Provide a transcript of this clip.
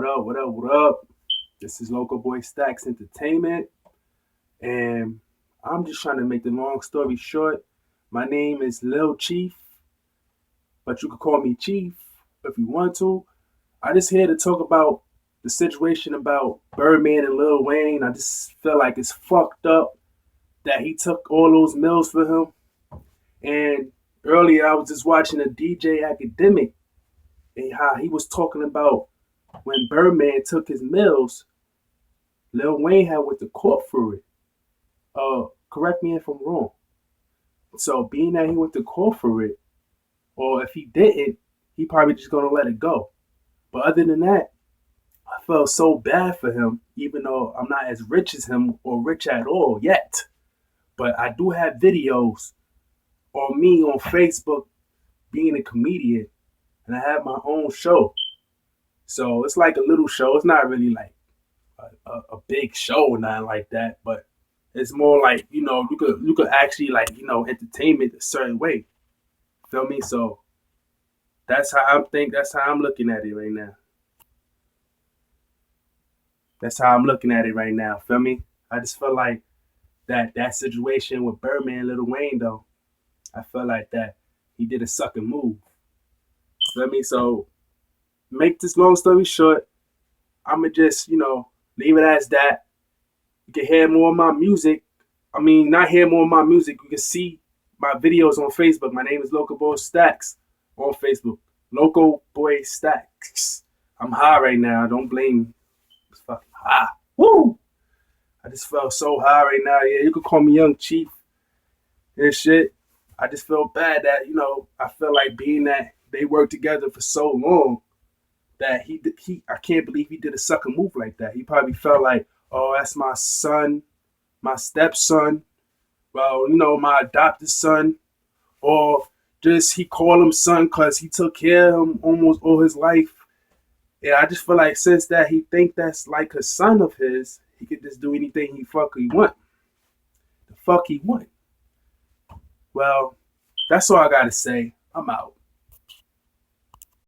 What up? What up? What up? This is Local Boy Stacks Entertainment, and I'm just trying to make the long story short. My name is Lil Chief, but you can call me Chief if you want to. I just here to talk about the situation about Birdman and Lil Wayne. I just feel like it's fucked up that he took all those mills for him. And earlier I was just watching a DJ Academic and how he was talking about when Birdman took his mills, Lil Wayne had went to court for it. Correct me if I'm wrong. So being that he went to court for it, or if he didn't, he probably just gonna let it go. But other than that, I felt so bad for him, even though I'm not as rich as him or rich at all yet. But I do have videos on me on Facebook being a comedian, and I have my own show. So it's like a little show. It's not really like a big show or nothing like that, but it's more like you could actually like entertainment a certain way. Feel me? So that's how I'm looking at it right now. That's how I'm looking at it right now. Feel me? I just feel like that situation with Birdman and Lil Wayne though, I feel like that he did a sucking move. Feel me? So make this long story short, I'ma just, leave it as that. You can hear more of my music. I mean, not hear more of my music. You can see my videos on Facebook. My name is Local Boy Stacks on Facebook. Local Boy Stacks. I'm high right now. Don't blame me. It's fucking high. Woo! I just felt so high right now. Yeah, you could call me Young Chief and shit. I just feel bad that, I feel like being that they worked together for so long that he I can't believe he did a sucker move like that. He probably felt like, oh, that's my son, my stepson, well, my adopted son, or just he called him son because he took care of him almost all his life. Yeah, I just feel like since that he think that's like a son of his, he could just do anything he want. The fuck he want. Well, that's all I gotta say. I'm out.